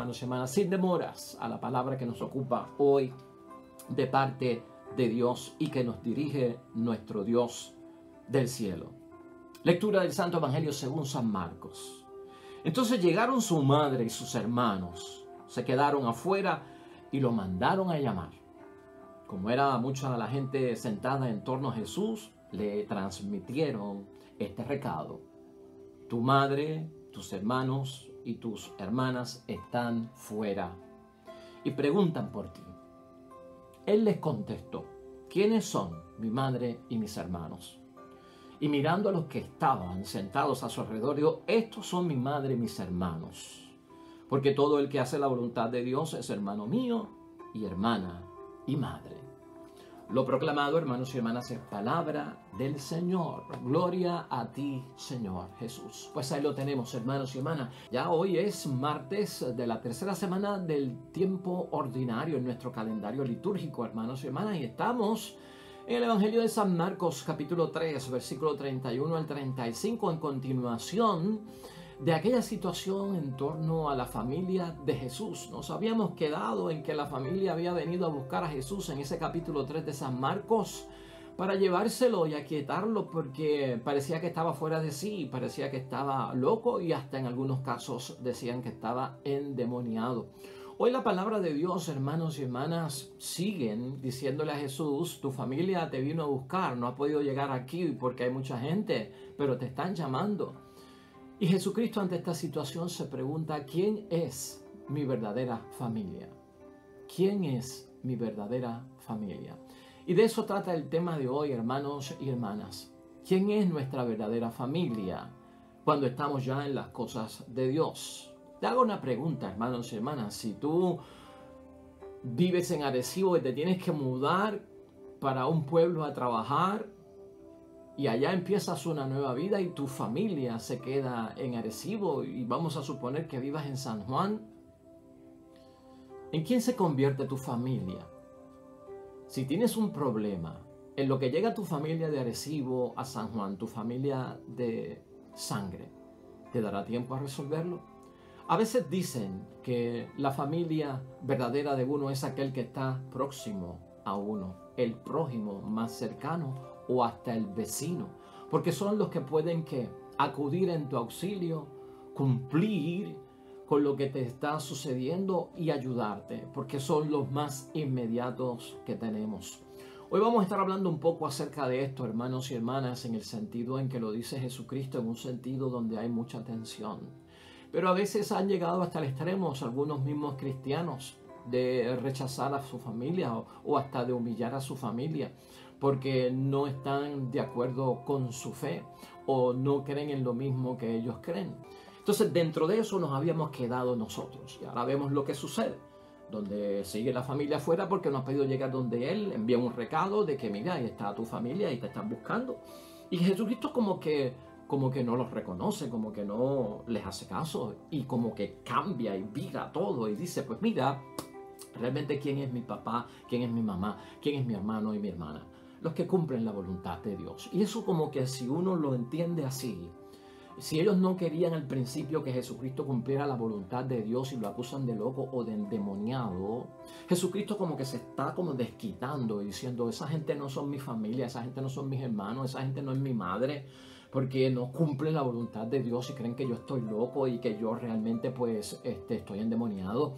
hermanos y hermanas, sin demoras, a la palabra que nos ocupa hoy de parte de Dios y que nos dirige nuestro Dios del cielo. Lectura del Santo Evangelio según San Marcos. Entonces llegaron su madre y sus hermanos, se quedaron afuera y lo mandaron a llamar. Como era mucha la gente sentada en torno a Jesús, le transmitieron este recado: tu madre, tus hermanos y tus hermanas están fuera y preguntan por ti. Él les contestó: ¿quiénes son mi madre y mis hermanos? Y mirando a los que estaban sentados a su alrededor, dijo: estos son mi madre y mis hermanos, porque todo el que hace la voluntad de Dios es hermano mío y hermana y madre. Lo proclamado, hermanos y hermanas, es palabra del Señor. Gloria a ti, Señor Jesús. Pues ahí lo tenemos, hermanos y hermanas. Ya hoy es martes de la tercera semana del tiempo ordinario en nuestro calendario litúrgico, hermanos y hermanas, y estamos en el Evangelio de San Marcos, capítulo 3, versículo 31 al 35, en continuación de aquella situación en torno a la familia de Jesús. Nos habíamos quedado en que la familia había venido a buscar a Jesús en ese capítulo 3 de San Marcos para llevárselo y aquietarlo porque parecía que estaba fuera de sí, parecía que estaba loco y hasta en algunos casos decían que estaba endemoniado. Hoy la palabra de Dios, hermanos y hermanas, siguen diciéndole a Jesús: tu familia te vino a buscar, no ha podido llegar aquí porque hay mucha gente, pero te están llamando. Y Jesucristo ante esta situación se pregunta: ¿quién es mi verdadera familia? ¿Quién es mi verdadera familia? Y de eso trata el tema de hoy, hermanos y hermanas. ¿Quién es nuestra verdadera familia cuando estamos ya en las cosas de Dios? Te hago una pregunta, hermanos y hermanas. Si tú vives en Arecibo y te tienes que mudar para un pueblo a trabajar, y allá empiezas una nueva vida y tu familia se queda en Arecibo y vamos a suponer que vivas en San Juan, ¿en quién se convierte tu familia? Si tienes un problema, en lo que llega tu familia de Arecibo a San Juan, tu familia de sangre, ¿te dará tiempo a resolverlo? A veces dicen que la familia verdadera de uno es aquel que está próximo a uno, el prójimo más cercano o hasta el vecino, porque son los que pueden acudir en tu auxilio, cumplir con lo que te está sucediendo y ayudarte, porque son los más inmediatos que tenemos. Hoy vamos a estar hablando un poco acerca de esto, hermanos y hermanas, en el sentido en que lo dice Jesucristo, en un sentido donde hay mucha tensión. Pero a veces han llegado hasta el extremo algunos mismos cristianos de rechazar a su familia o hasta de humillar a su familia porque no están de acuerdo con su fe o no creen en lo mismo que ellos creen. Entonces dentro de eso nos habíamos quedado nosotros y ahora vemos lo que sucede, donde sigue la familia afuera porque no ha podido llegar donde él, envía un recado de que mira, ahí está tu familia y te están buscando. Y Jesucristo como que no los reconoce, como que no les hace caso y como que cambia y vira todo y dice: pues mira, realmente quién es mi papá, quién es mi mamá, quién es mi hermano y mi hermana, los que cumplen la voluntad de Dios. Y eso como que si uno lo entiende así, si ellos no querían al principio que Jesucristo cumpliera la voluntad de Dios y lo acusan de loco o de endemoniado, Jesucristo como que se está como desquitando y diciendo: esa gente no son mi familia, esa gente no son mis hermanos, esa gente no es mi madre, porque no cumplen la voluntad de Dios y creen que yo estoy loco y que yo realmente pues estoy endemoniado.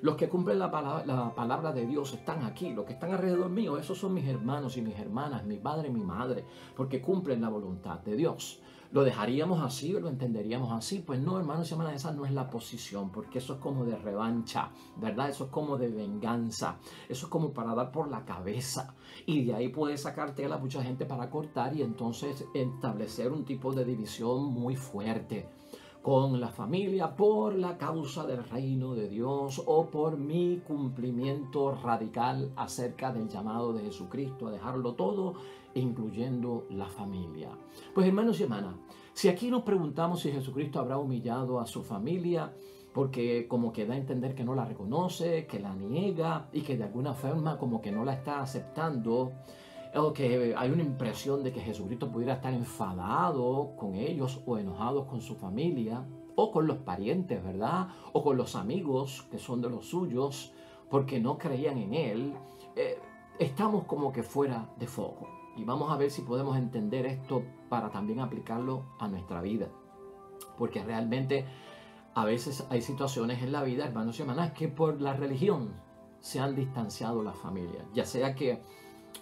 Los que cumplen la palabra de Dios están aquí, los que están alrededor mío, esos son mis hermanos y mis hermanas, mi padre y mi madre, porque cumplen la voluntad de Dios. ¿Lo dejaríamos así o lo entenderíamos así? Pues no, hermanos y hermanas, esa no es la posición, porque eso es como de revancha, ¿verdad? Eso es como de venganza, eso es como para dar por la cabeza. Y de ahí puede sacar tela mucha gente para cortar y entonces establecer un tipo de división muy fuerte con la familia por la causa del reino de Dios o por mi cumplimiento radical acerca del llamado de Jesucristo a dejarlo todo, incluyendo la familia. Pues hermanos y hermanas, si aquí nos preguntamos si Jesucristo habrá humillado a su familia porque como que da a entender que no la reconoce, que la niega y que de alguna forma como que no la está aceptando, o que hay una impresión de que Jesucristo pudiera estar enfadado con ellos o enojado con su familia, o con los parientes, ¿verdad? O con los amigos que son de los suyos, porque no creían en Él, estamos como que fuera de foco. Y vamos a ver si podemos entender esto para también aplicarlo a nuestra vida. Porque realmente a veces hay situaciones en la vida, hermanos y hermanas, que por la religión se han distanciado las familias. Ya sea que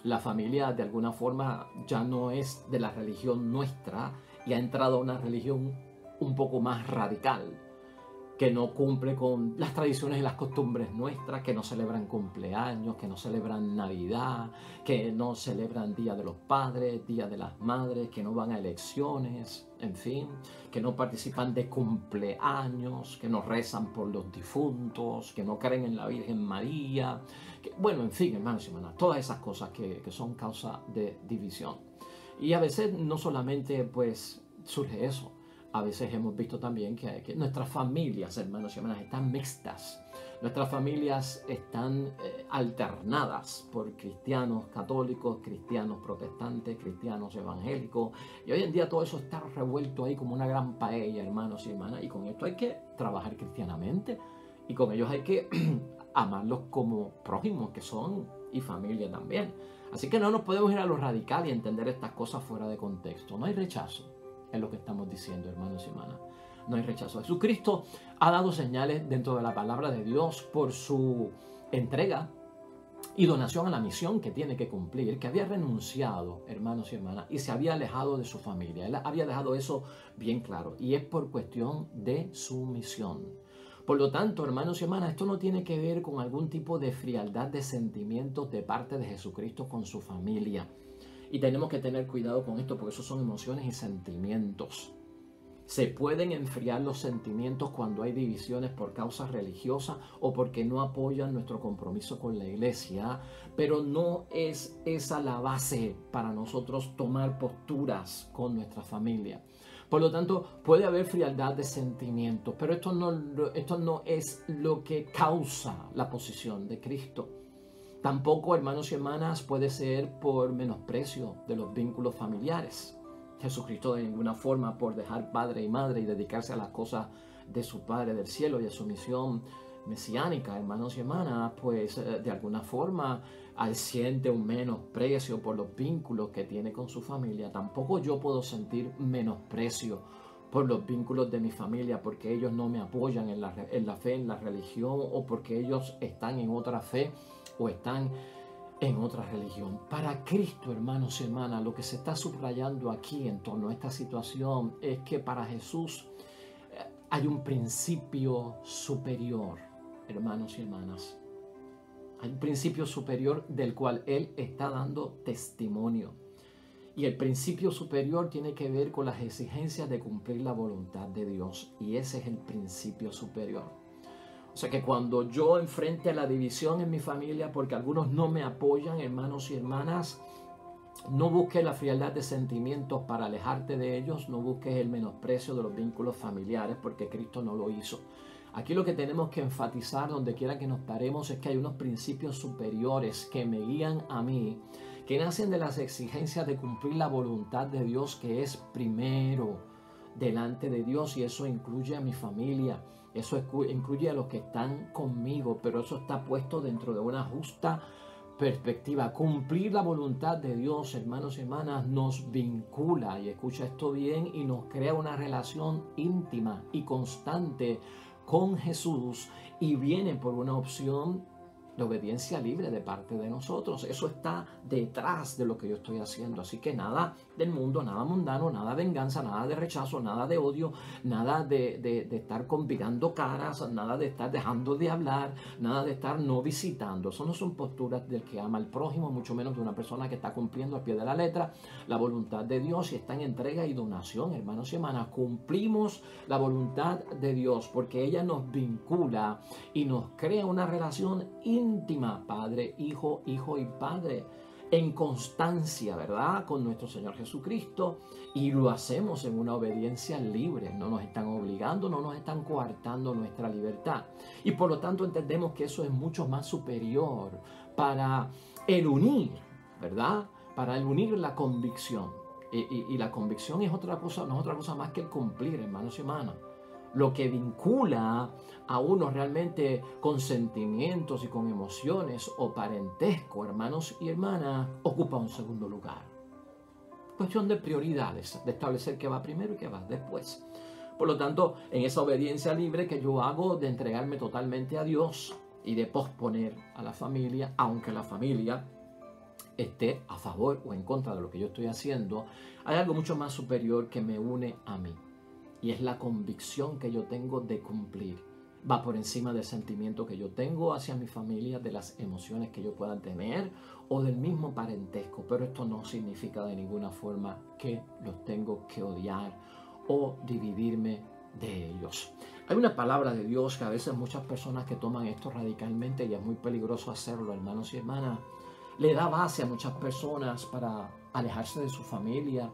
la familia de alguna forma ya no es de la religión nuestra y ha entrado a una religión un poco más radical, que no cumple con las tradiciones y las costumbres nuestras, que no celebran cumpleaños, que no celebran Navidad, que no celebran Día de los Padres, Día de las Madres, que no van a elecciones, en fin, que no participan de cumpleaños, que no rezan por los difuntos, que no creen en la Virgen María, bueno, en fin, hermanos y hermanas, todas esas cosas que son causa de división. Y a veces no solamente pues surge eso. A veces hemos visto también que nuestras familias, hermanos y hermanas, están mixtas. Nuestras familias están alternadas por cristianos católicos, cristianos protestantes, cristianos evangélicos. Y hoy en día todo eso está revuelto ahí como una gran paella, hermanos y hermanas. Y con esto hay que trabajar cristianamente. Y con ellos hay que amarlos como prójimos que son y familia también. Así que no nos podemos ir a lo radical y entender estas cosas fuera de contexto. No hay rechazo. Es lo que estamos diciendo, hermanos y hermanas. No hay rechazo. Jesucristo ha dado señales dentro de la palabra de Dios por su entrega y donación a la misión que tiene que cumplir, que había renunciado, hermanos y hermanas, y se había alejado de su familia. Él había dejado eso bien claro, y es por cuestión de su misión. Por lo tanto, hermanos y hermanas, esto no tiene que ver con algún tipo de frialdad de sentimientos de parte de Jesucristo con su familia. Y tenemos que tener cuidado con esto porque esos son emociones y sentimientos. Se pueden enfriar los sentimientos cuando hay divisiones por causas religiosas o porque no apoyan nuestro compromiso con la iglesia, pero no es esa la base para nosotros tomar posturas con nuestra familia. Por lo tanto, puede haber frialdad de sentimientos, pero esto no es lo que causa la posición de Cristo. Tampoco, hermanos y hermanas, puede ser por menosprecio de los vínculos familiares. Jesucristo de ninguna forma por dejar padre y madre y dedicarse a las cosas de su Padre del cielo y a su misión mesiánica, hermanos y hermanas, pues de alguna forma siente un menosprecio por los vínculos que tiene con su familia. Tampoco yo puedo sentir menosprecio por los vínculos de mi familia porque ellos no me apoyan en la fe, en la religión, o porque ellos están en otra fe o están en otra religión. Para Cristo, hermanos y hermanas, lo que se está subrayando aquí en torno a esta situación es que para Jesús hay un principio superior, hermanos y hermanas. Hay un principio superior del cual Él está dando testimonio. Y el principio superior tiene que ver con las exigencias de cumplir la voluntad de Dios. Y ese es el principio superior. O sea que cuando yo enfrente a la división en mi familia porque algunos no me apoyan, hermanos y hermanas, no busques la frialdad de sentimientos para alejarte de ellos, no busques el menosprecio de los vínculos familiares porque Cristo no lo hizo. Aquí lo que tenemos que enfatizar donde quiera que nos paremos es que hay unos principios superiores que me guían a mí, que nacen de las exigencias de cumplir la voluntad de Dios, que es primero delante de Dios, y eso incluye a mi familia. Eso incluye a los que están conmigo, pero eso está puesto dentro de una justa perspectiva. Cumplir la voluntad de Dios, hermanos y hermanas, nos vincula, y escucha esto bien, y nos crea una relación íntima y constante con Jesús, y viene por una opción de obediencia libre de parte de nosotros. Eso está detrás de lo que yo estoy haciendo. Así que nada del mundo, nada mundano, nada de venganza, nada de rechazo, nada de odio, nada de estar combinando caras, nada de estar dejando de hablar, nada de estar no visitando. Eso no son posturas del que ama al prójimo, mucho menos de una persona que está cumpliendo al pie de la letra la voluntad de Dios y está en entrega y donación, hermanos y hermanas. Cumplimos la voluntad de Dios porque ella nos vincula y nos crea una relación íntima, Padre, Hijo, Hijo y Padre, en constancia, ¿verdad?, con nuestro Señor Jesucristo, y lo hacemos en una obediencia libre. No nos están obligando, no nos están coartando nuestra libertad, y por lo tanto entendemos que eso es mucho más superior para el unir, ¿verdad?, para el unir la convicción, y la convicción es otra cosa, no es otra cosa más que el cumplir, hermanos y hermanas. lo que vincula a uno realmente con sentimientos y con emociones o parentesco, hermanos y hermanas, ocupa un segundo lugar. Cuestión de prioridades, de establecer qué va primero y qué va después. Por lo tanto, en esa obediencia libre que yo hago de entregarme totalmente a Dios y de posponer a la familia, aunque la familia esté a favor o en contra de lo que yo estoy haciendo, hay algo mucho más superior que me une a mí. Y es la convicción que yo tengo de cumplir. Va por encima del sentimiento que yo tengo hacia mi familia, de las emociones que yo pueda tener o del mismo parentesco. Pero esto no significa de ninguna forma que los tengo que odiar o dividirme de ellos. Hay una palabra de Dios que a veces muchas personas que toman esto radicalmente, y es muy peligroso hacerlo, hermanos y hermanas, le da base a muchas personas para alejarse de su familia,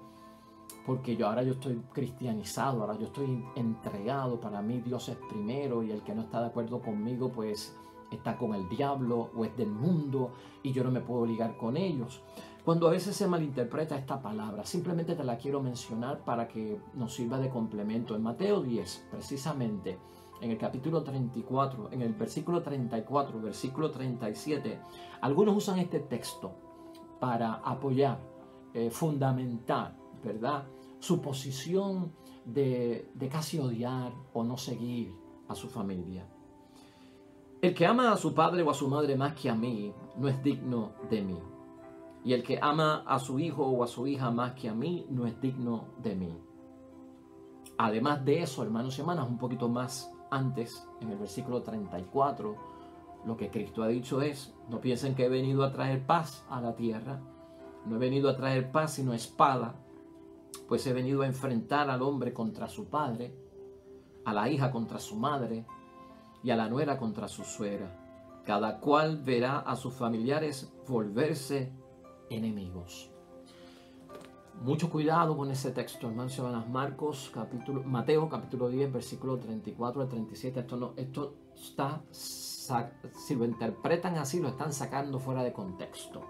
porque ahora yo estoy cristianizado, ahora yo estoy entregado, para mí Dios es primero y el que no está de acuerdo conmigo pues está con el diablo o es del mundo y yo no me puedo ligar con ellos. Cuando a veces se malinterpreta esta palabra, simplemente te la quiero mencionar para que nos sirva de complemento. En Mateo 10, precisamente, en el capítulo 34, en el versículo 34, versículo 37, algunos usan este texto para apoyar, fundamentar, ¿verdad?, su posición de casi odiar o no seguir a su familia. El que ama a su padre o a su madre más que a mí, no es digno de mí. Y el que ama a su hijo o a su hija más que a mí, no es digno de mí. Además de eso, hermanos y hermanas, un poquito más antes, en el versículo 34, lo que Cristo ha dicho es: no piensen que he venido a traer paz a la tierra. No he venido a traer paz sino espada, pues he venido a enfrentar al hombre contra su padre, a la hija contra su madre y a la nuera contra su suegra. Cada cual verá a sus familiares volverse enemigos. Mucho cuidado con ese texto, hermanos y hermanas. Mateo capítulo 10, versículo 34 al 37. Esto está, si lo interpretan así, lo están sacando fuera de contexto.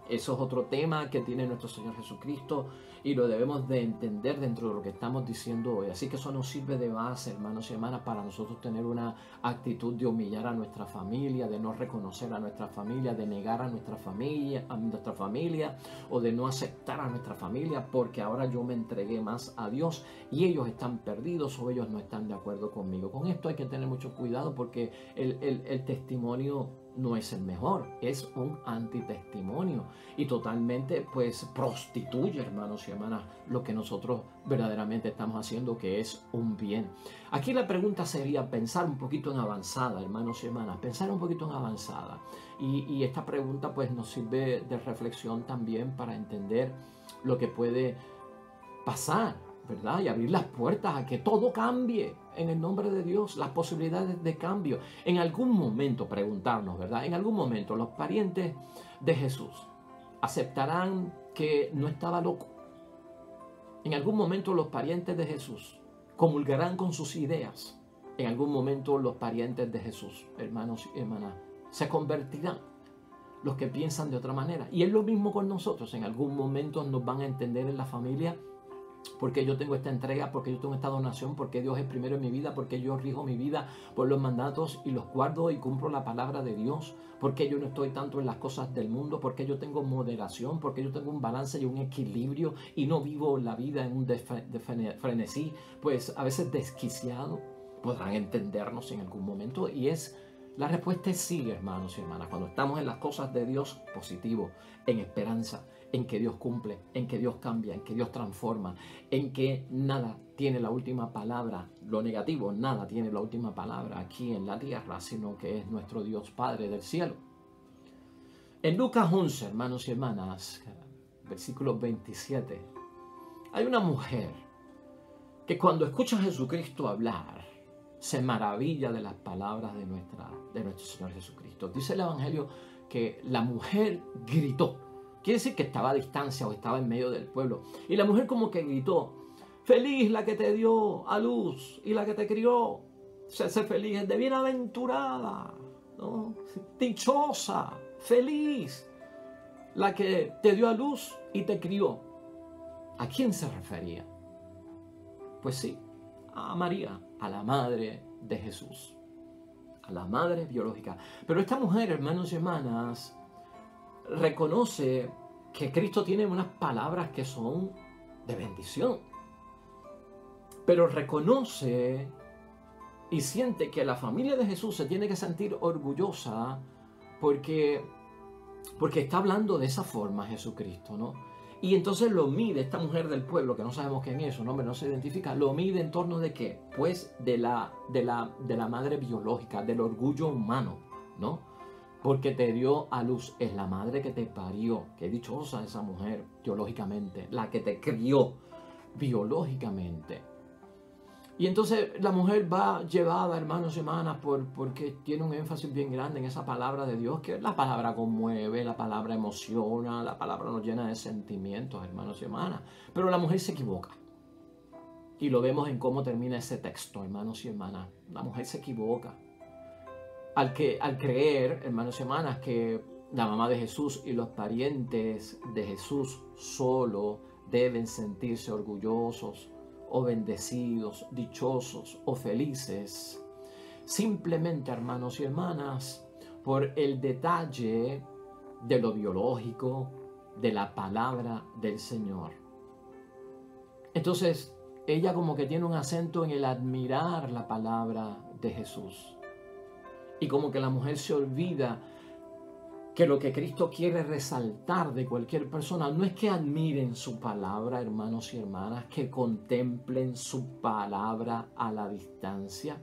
Eso es otro tema que tiene nuestro Señor Jesucristo y lo debemos de entender dentro de lo que estamos diciendo hoy. Así que eso nos sirve de base, hermanos y hermanas, para nosotros tener una actitud de humillar a nuestra familia, de no reconocer a nuestra familia, de negar a nuestra familia o de no aceptar a nuestra familia porque ahora yo me entregué más a Dios y ellos están perdidos o ellos no están de acuerdo conmigo. Con esto hay que tener mucho cuidado porque el testimonio no es el mejor, es un antitestimonio y totalmente pues prostituye, hermanos y hermanas, lo que nosotros verdaderamente estamos haciendo, que es un bien. Aquí la pregunta sería pensar un poquito en avanzada, hermanos y hermanas, pensar un poquito en avanzada y esta pregunta pues nos sirve de reflexión también para entender lo que puede pasar, ¿verdad? Y abrir las puertas a que todo cambie en el nombre de Dios, las posibilidades de cambio. En algún momento preguntarnos, ¿verdad? En algún momento los parientes de Jesús aceptarán que no estaba loco. En algún momento los parientes de Jesús comulgarán con sus ideas. En algún momento los parientes de Jesús, hermanos y hermanas, se convertirán. Los que piensan de otra manera. Y es lo mismo con nosotros. En algún momento nos van a entender en la familia porque yo tengo esta entrega, porque yo tengo esta donación, porque Dios es primero en mi vida, porque yo rijo mi vida por los mandatos y los guardo y cumplo la palabra de Dios, porque yo no estoy tanto en las cosas del mundo, porque yo tengo moderación, porque yo tengo un balance y un equilibrio y no vivo la vida en un frenesí, pues a veces desquiciado. Podrán entendernos en algún momento y la respuesta es sí, hermanos y hermanas. Cuando estamos en las cosas de Dios, positivo, en esperanza, en que Dios cumple, en que Dios cambia, en que Dios transforma, en que nada tiene la última palabra, lo negativo, nada tiene la última palabra aquí en la tierra, sino que es nuestro Dios Padre del cielo. En Lucas 11, hermanos y hermanas, versículo 27, hay una mujer que cuando escucha a Jesucristo hablar, se maravilla de las palabras de nuestro Señor Jesucristo. Dice el Evangelio que la mujer gritó. Quiere decir que estaba a distancia o estaba en medio del pueblo. Y la mujer como que gritó: feliz la que te dio a luz y la que te crió. Ser feliz es de bienaventurada, ¿no? Dichosa, feliz la que te dio a luz y te crió. ¿A quién se refería? Pues sí, a María, a la madre de Jesús, a la madre biológica. Pero esta mujer, hermanos y hermanas, reconoce que Cristo tiene unas palabras que son de bendición, pero reconoce y siente que la familia de Jesús se tiene que sentir orgullosa porque está hablando de esa forma Jesucristo, ¿no? Y entonces lo mide esta mujer del pueblo, que no sabemos quién es, su nombre no se identifica, lo mide en torno de ¿qué? Pues de la madre biológica, del orgullo humano, ¿no? Porque te dio a luz, es la madre que te parió. Qué dichosa esa mujer biológicamente, la que te crió biológicamente. Y entonces la mujer va llevada, hermanos y hermanas, porque tiene un énfasis bien grande en esa palabra de Dios, que la palabra conmueve, la palabra emociona, la palabra nos llena de sentimientos, hermanos y hermanas. Pero la mujer se equivoca. Y lo vemos en cómo termina ese texto, hermanos y hermanas. La mujer se equivoca. Al creer, hermanos y hermanas, que la mamá de Jesús y los parientes de Jesús solo deben sentirse orgullosos o bendecidos, dichosos o felices, simplemente, hermanos y hermanas, por el detalle de lo biológico, de la palabra del Señor. Entonces, ella como que tiene un acento en el admirar la palabra de Jesús. Y como que la mujer se olvida que lo que Cristo quiere resaltar de cualquier persona no es que admiren su palabra, hermanos y hermanas, que contemplen su palabra a la distancia.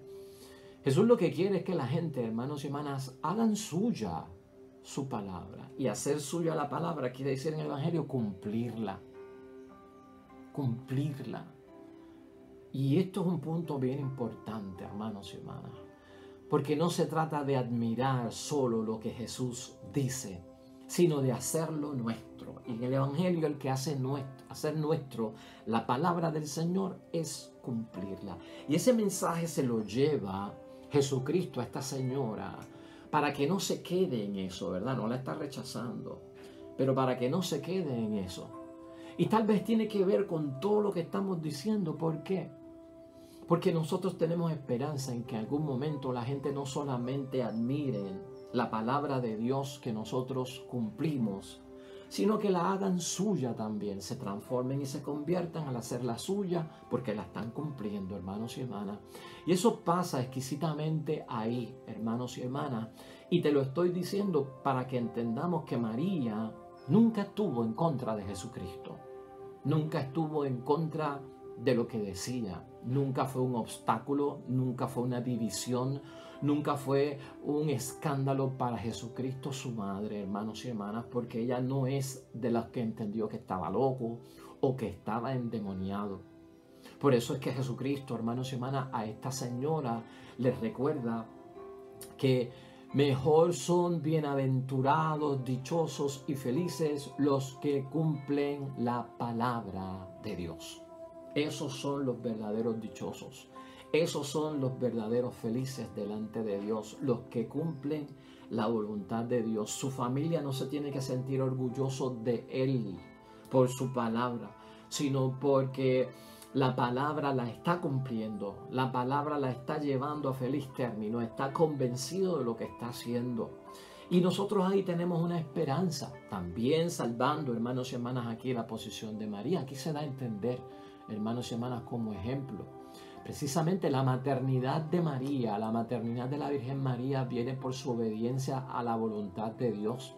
Jesús lo que quiere es que la gente, hermanos y hermanas, hagan suya su palabra. Y hacer suya la palabra quiere decir en el Evangelio cumplirla. Cumplirla. Y esto es un punto bien importante, hermanos y hermanas. Porque no se trata de admirar solo lo que Jesús dice, sino de hacerlo nuestro. Y en el Evangelio el que hacer nuestro la palabra del Señor es cumplirla. Y ese mensaje se lo lleva Jesucristo a esta señora para que no se quede en eso, ¿verdad? No la está rechazando, pero para que no se quede en eso. Y tal vez tiene que ver con todo lo que estamos diciendo. ¿Por qué? Porque nosotros tenemos esperanza en que en algún momento la gente no solamente admire la palabra de Dios que nosotros cumplimos, sino que la hagan suya también, se transformen y se conviertan al hacerla suya porque la están cumpliendo, hermanos y hermanas. Y eso pasa exquisitamente ahí, hermanos y hermanas. Y te lo estoy diciendo para que entendamos que María nunca estuvo en contra de Jesucristo, nunca estuvo en contra de lo que decía. Nunca fue un obstáculo, nunca fue una división, nunca fue un escándalo para Jesucristo, su madre, hermanos y hermanas, porque ella no es de las que entendió que estaba loco o que estaba endemoniado. Por eso es que Jesucristo, hermanos y hermanas, a esta señora les recuerda que mejor son bienaventurados, dichosos y felices los que cumplen la palabra de Dios. Esos son los verdaderos dichosos. Esos son los verdaderos felices delante de Dios, los que cumplen la voluntad de Dios. Su familia no se tiene que sentir orgulloso de Él por su palabra, sino porque la palabra la está cumpliendo, la palabra la está llevando a feliz término, está convencido de lo que está haciendo. Y nosotros ahí tenemos una esperanza, también salvando, hermanos y hermanas, aquí la posición de María. Aquí se da a entender, hermanos y hermanas, como ejemplo. Precisamente la maternidad de María, la maternidad de la Virgen María viene por su obediencia a la voluntad de Dios,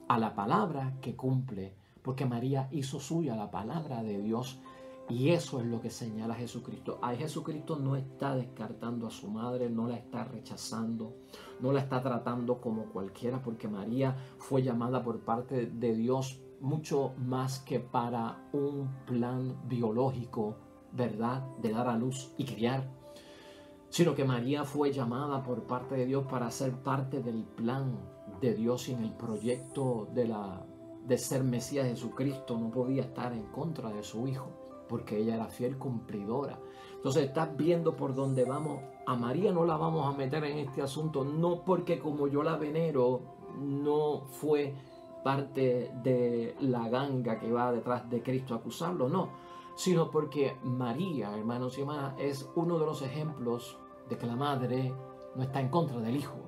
a la palabra que cumple, porque María hizo suya la palabra de Dios. Y eso es lo que señala Jesucristo. Ahí Jesucristo no está descartando a su madre, no la está rechazando, no la está tratando como cualquiera, porque María fue llamada por parte de Dios mucho más que para un plan biológico, ¿verdad?, de dar a luz y criar, sino que María fue llamada por parte de Dios para ser parte del plan de Dios y en el proyecto de ser Mesías. Jesucristo no podía estar en contra de su hijo, porque ella era fiel cumplidora. Entonces estás viendo por dónde vamos. A María no la vamos a meter en este asunto, no porque como yo la venero, no fue parte de la ganga que va detrás de Cristo a acusarlo, no. sino porque María, hermanos y hermanas, es uno de los ejemplos de que la madre no está en contra del Hijo,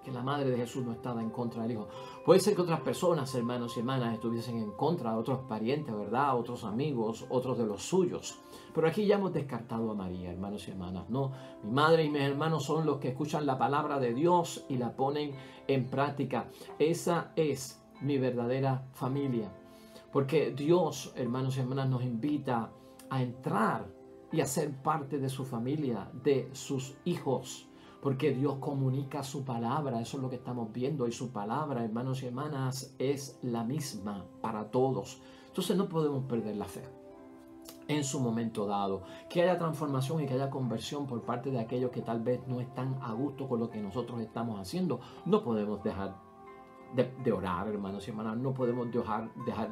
que la madre de Jesús no estaba en contra del Hijo. Puede ser que otras personas, hermanos y hermanas, estuviesen en contra, otros parientes, ¿verdad? Otros amigos, otros de los suyos. Pero aquí ya hemos descartado a María, hermanos y hermanas. No, mi madre y mis hermanos son los que escuchan la palabra de Dios y la ponen en práctica. Esa es mi verdadera familia. Porque Dios, hermanos y hermanas, nos invita a entrar y a ser parte de su familia, de sus hijos. Porque Dios comunica su palabra, eso es lo que estamos viendo. Y su palabra, hermanos y hermanas, es la misma para todos. Entonces no podemos perder la fe en su momento dado. Que haya transformación y que haya conversión por parte de aquellos que tal vez no están a gusto con lo que nosotros estamos haciendo. No podemos dejar de orar, hermanos y hermanas. No podemos dejar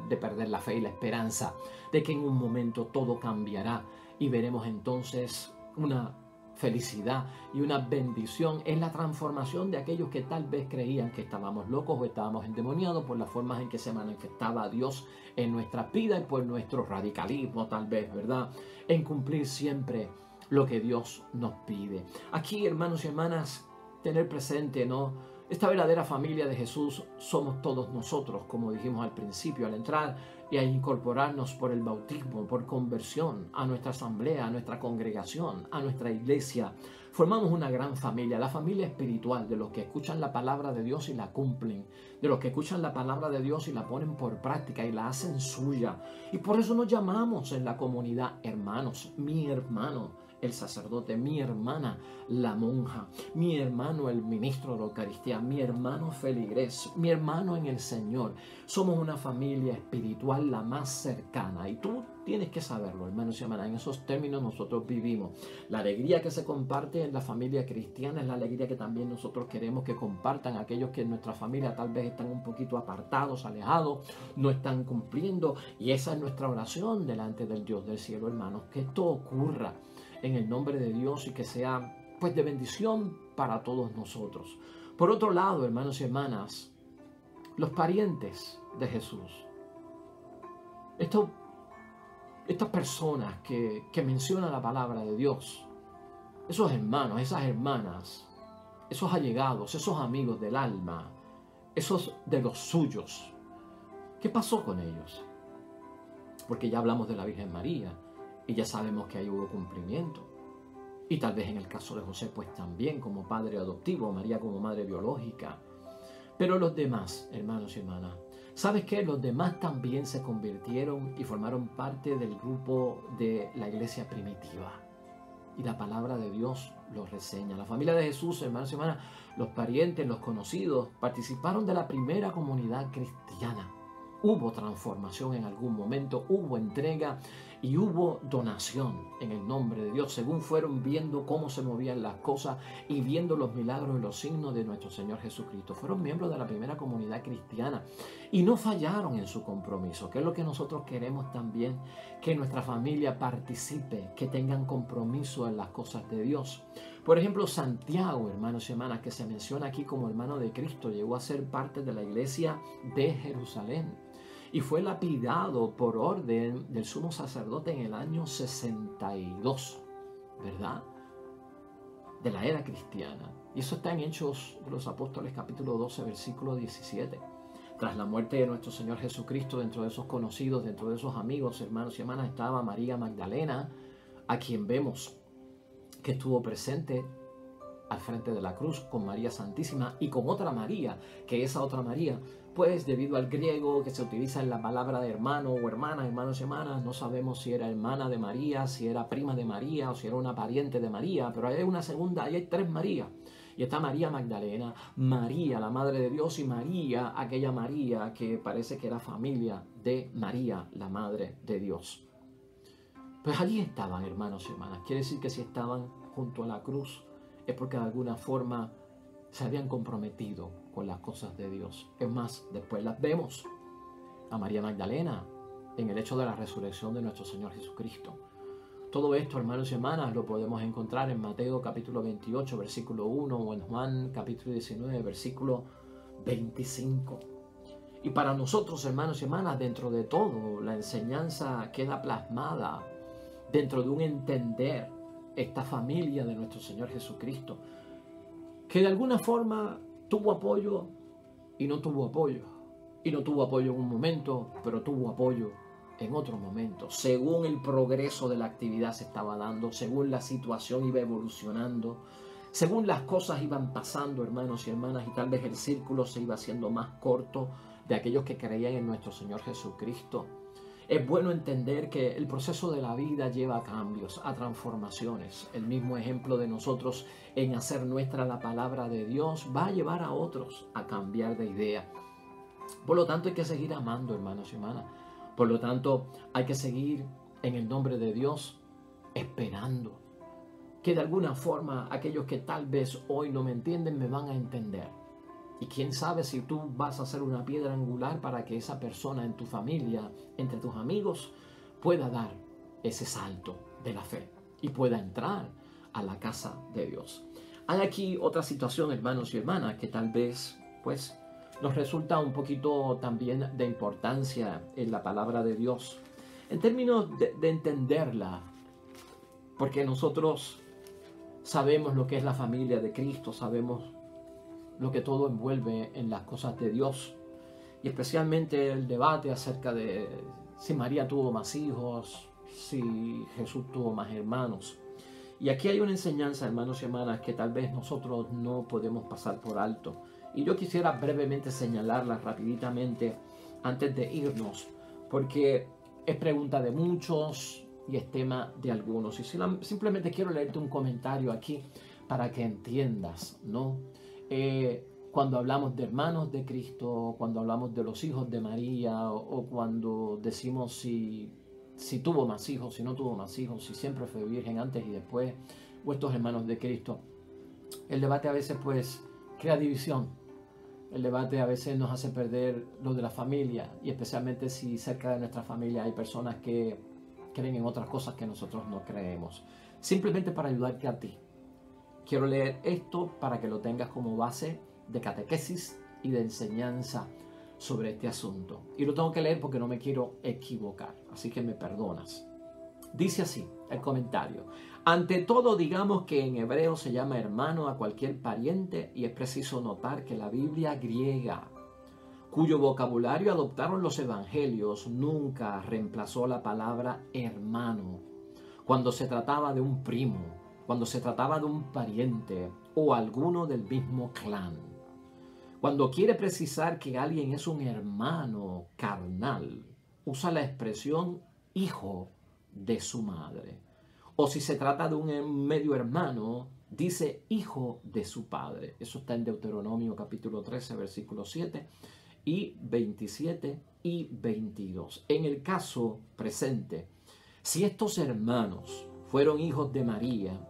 de perder la fe y la esperanza de que en un momento todo cambiará y veremos entonces una felicidad y una bendición en la transformación de aquellos que tal vez creían que estábamos locos o estábamos endemoniados por las formas en que se manifestaba Dios en nuestra vida y por nuestro radicalismo tal vez, ¿verdad? En cumplir siempre lo que Dios nos pide. Aquí, hermanos y hermanas, tener presente, ¿no? Esta verdadera familia de Jesús somos todos nosotros, como dijimos al principio, al entrar y a incorporarnos por el bautismo, por conversión, a nuestra asamblea, a nuestra congregación, a nuestra iglesia. Formamos una gran familia, la familia espiritual de los que escuchan la palabra de Dios y la cumplen, de los que escuchan la palabra de Dios y la ponen por práctica y la hacen suya. Y por eso nos llamamos en la comunidad hermanos, mi hermano el sacerdote, mi hermana la monja, mi hermano el ministro de la Eucaristía, mi hermano feligrés, mi hermano en el Señor. Somos una familia espiritual la más cercana y tú tienes que saberlo, hermanos y hermanas. En esos términos nosotros vivimos. La alegría que se comparte en la familia cristiana es la alegría que también nosotros queremos que compartan aquellos que en nuestra familia tal vez están un poquito apartados, alejados, no están cumpliendo, y esa es nuestra oración delante del Dios del cielo, hermanos, que esto ocurra en el nombre de Dios y que sea pues de bendición para todos nosotros. Por otro lado, hermanos y hermanas, los parientes de Jesús, estas personas que mencionan la palabra de Dios, esos hermanos, esas hermanas, esos allegados, esos amigos del alma, esos de los suyos, ¿qué pasó con ellos? Porque ya hablamos de la Virgen María y ya sabemos que ahí hubo cumplimiento. Y tal vez en el caso de José, pues también como padre adoptivo, María como madre biológica. Pero los demás, hermanos y hermanas, ¿sabes qué? Los demás también se convirtieron y formaron parte del grupo de la iglesia primitiva. Y la palabra de Dios los reseña. La familia de Jesús, hermanos y hermanas, los parientes, los conocidos, participaron de la primera comunidad cristiana. Hubo transformación en algún momento, hubo entrega y hubo donación en el nombre de Dios, según fueron viendo cómo se movían las cosas y viendo los milagros y los signos de nuestro Señor Jesucristo. Fueron miembros de la primera comunidad cristiana y no fallaron en su compromiso, que es lo que nosotros queremos también, que nuestra familia participe, que tengan compromiso en las cosas de Dios. Por ejemplo, Santiago, hermanos y hermanas, que se menciona aquí como hermano de Cristo, llegó a ser parte de la iglesia de Jerusalén y fue lapidado por orden del sumo sacerdote en el año 62, ¿verdad? De la era cristiana. Y eso está en Hechos de los Apóstoles, capítulo 12, versículo 17. Tras la muerte de nuestro Señor Jesucristo, dentro de esos conocidos, dentro de esos amigos, hermanos y hermanas, estaba María Magdalena, a quien vemos que estuvo presente al frente de la cruz con María Santísima y con otra María, que esa otra María, pues debido al griego que se utiliza en la palabra de hermano o hermana, hermanos y hermanas, no sabemos si era hermana de María, si era prima de María o si era una pariente de María, pero hay una segunda, ahí hay tres Marías. Y está María Magdalena, María, la Madre de Dios, y María, aquella María que parece que era familia de María, la Madre de Dios. Pues allí estaban, hermanos y hermanas. Quiere decir que si estaban junto a la cruz es porque de alguna forma se habían comprometido con las cosas de Dios. Es más, después las vemos a María Magdalena en el hecho de la resurrección de nuestro Señor Jesucristo. Todo esto, hermanos y hermanas, lo podemos encontrar en Mateo capítulo 28, versículo 1, o en Juan capítulo 19, versículo 25. Y para nosotros, hermanos y hermanas, dentro de todo, la enseñanza queda plasmada dentro de un entender esta familia de nuestro Señor Jesucristo, que de alguna forma tuvo apoyo y no tuvo apoyo. Y no tuvo apoyo en un momento, pero tuvo apoyo en otro momento. Según el progreso de la actividad se estaba dando, según la situación iba evolucionando, según las cosas iban pasando, hermanos y hermanas, y tal vez el círculo se iba haciendo más corto de aquellos que creían en nuestro Señor Jesucristo. Es bueno entender que el proceso de la vida lleva a cambios, a transformaciones. El mismo ejemplo de nosotros en hacer nuestra la palabra de Dios va a llevar a otros a cambiar de idea. Por lo tanto, hay que seguir amando, hermanos y hermanas. Por lo tanto, hay que seguir en el nombre de Dios esperando que de alguna forma aquellos que tal vez hoy no me entienden me van a entender. Y quién sabe si tú vas a ser una piedra angular para que esa persona en tu familia, entre tus amigos, pueda dar ese salto de la fe y pueda entrar a la casa de Dios. Hay aquí otra situación, hermanos y hermanas, que tal vez pues nos resulta un poquito también de importancia en la palabra de Dios, en términos de entenderla, porque nosotros sabemos lo que es la familia de Cristo, sabemos lo que todo envuelve en las cosas de Dios, y especialmente el debate acerca de si María tuvo más hijos, si Jesús tuvo más hermanos. Y aquí hay una enseñanza, hermanos y hermanas, que tal vez nosotros no podemos pasar por alto. Y yo quisiera brevemente señalarla rapiditamente antes de irnos, porque es pregunta de muchos y es tema de algunos. Y simplemente quiero leerte un comentario aquí para que entiendas, ¿no? Cuando hablamos de hermanos de Cristo, cuando hablamos de los hijos de María, o cuando decimos si tuvo más hijos, si no tuvo más hijos, si siempre fue virgen antes y después, o estos hermanos de Cristo, el debate a veces pues crea división. El debate a veces nos hace perder lo de la familia, y especialmente si cerca de nuestra familia hay personas que creen en otras cosas que nosotros no creemos. Simplemente para ayudarte a ti, quiero leer esto para que lo tengas como base de catequesis y de enseñanza sobre este asunto. Y lo tengo que leer porque no me quiero equivocar, así que me perdonas. Dice así el comentario: ante todo, digamos que en hebreo se llama hermano a cualquier pariente, y es preciso notar que la Biblia griega, cuyo vocabulario adoptaron los evangelios, nunca reemplazó la palabra hermano cuando se trataba de un primo, cuando se trataba de un pariente o alguno del mismo clan. Cuando quiere precisar que alguien es un hermano carnal, usa la expresión hijo de su madre. O si se trata de un medio hermano, dice hijo de su padre. Eso está en Deuteronomio capítulo 13, versículos 7 y 27 y 22. En el caso presente, si estos hermanos fueron hijos de María,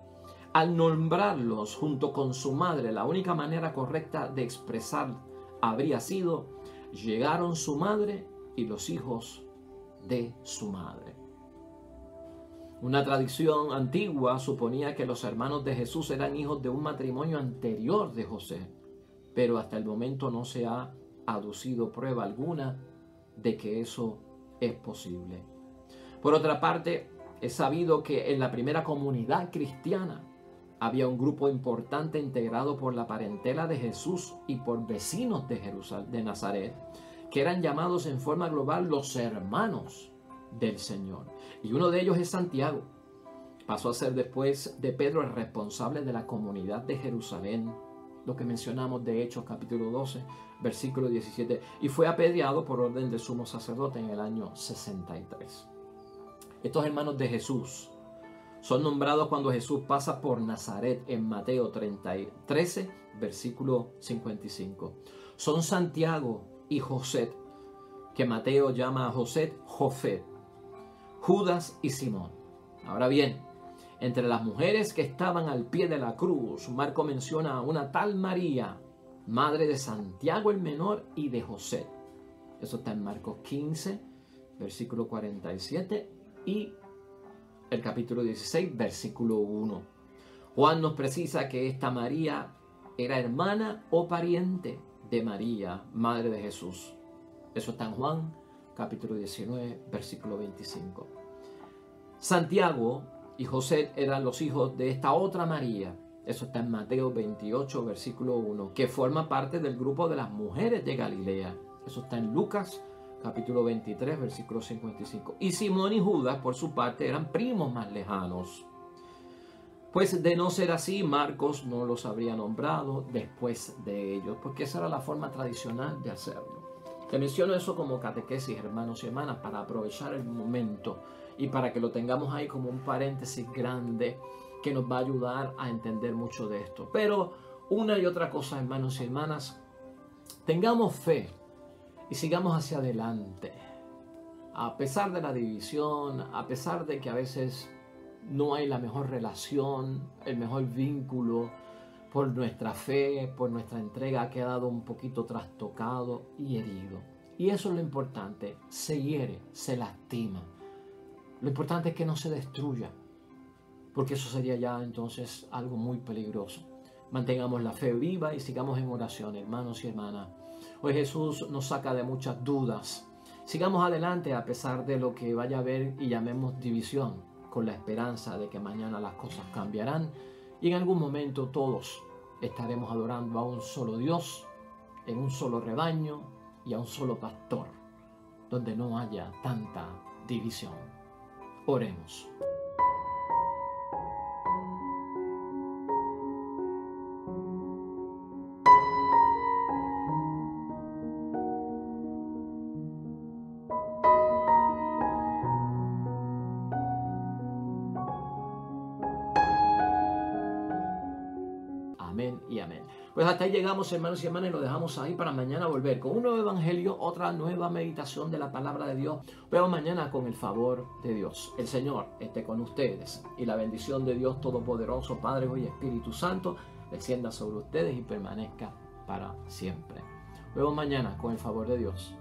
al nombrarlos junto con su madre, la única manera correcta de expresar habría sido: llegaron su madre y los hijos de su madre. Una tradición antigua suponía que los hermanos de Jesús eran hijos de un matrimonio anterior de José, pero hasta el momento no se ha aducido prueba alguna de que eso es posible. Por otra parte, es sabido que en la primera comunidad cristiana había un grupo importante integrado por la parentela de Jesús y por vecinos de Jerusalén, de Nazaret, que eran llamados en forma global los hermanos del Señor. Y uno de ellos es Santiago. Pasó a ser después de Pedro el responsable de la comunidad de Jerusalén, lo que mencionamos de Hechos capítulo 12, versículo 17, y fue apedreado por orden del sumo sacerdote en el año 63. Estos hermanos de Jesús son nombrados cuando Jesús pasa por Nazaret en Mateo 13, versículo 55. Son Santiago y José, que Mateo llama a José Jofet, Judas y Simón. Ahora bien, entre las mujeres que estaban al pie de la cruz, Marco menciona a una tal María, madre de Santiago el menor y de José. Eso está en Marcos 15, versículo 47 y el capítulo 16, versículo 1. Juan nos precisa que esta María era hermana o pariente de María, madre de Jesús. Eso está en Juan, capítulo 19, versículo 25. Santiago y José eran los hijos de esta otra María. Eso está en Mateo 28, versículo 1, que forma parte del grupo de las mujeres de Galilea. Eso está en Lucas, capítulo 23, versículo 55. Y Simón y Judas, por su parte, eran primos más lejanos. Pues de no ser así, Marcos no los habría nombrado después de ellos, porque esa era la forma tradicional de hacerlo. Te menciono eso como catequesis, hermanos y hermanas, para aprovechar el momento y para que lo tengamos ahí como un paréntesis grande que nos va a ayudar a entender mucho de esto. Pero una y otra cosa, hermanos y hermanas, tengamos fe y sigamos hacia adelante. A pesar de la división, a pesar de que a veces no hay la mejor relación, el mejor vínculo, por nuestra fe, por nuestra entrega ha quedado un poquito trastocado y herido. Y eso es lo importante, se hiere, se lastima. Lo importante es que no se destruya, porque eso sería ya entonces algo muy peligroso. Mantengamos la fe viva y sigamos en oración, hermanos y hermanas. Hoy Jesús nos saca de muchas dudas. Sigamos adelante a pesar de lo que vaya a haber y llamemos división, con la esperanza de que mañana las cosas cambiarán y en algún momento todos estaremos adorando a un solo Dios, en un solo rebaño y a un solo pastor, donde no haya tanta división. Oremos. Amén y amén. Pues hasta ahí llegamos, hermanos y hermanas, y lo dejamos ahí para mañana volver con un nuevo evangelio, otra nueva meditación de la palabra de Dios. Vemos mañana con el favor de Dios. El Señor esté con ustedes y la bendición de Dios Todopoderoso, Padre, Hijo y Espíritu Santo, descienda sobre ustedes y permanezca para siempre. Vemos mañana con el favor de Dios.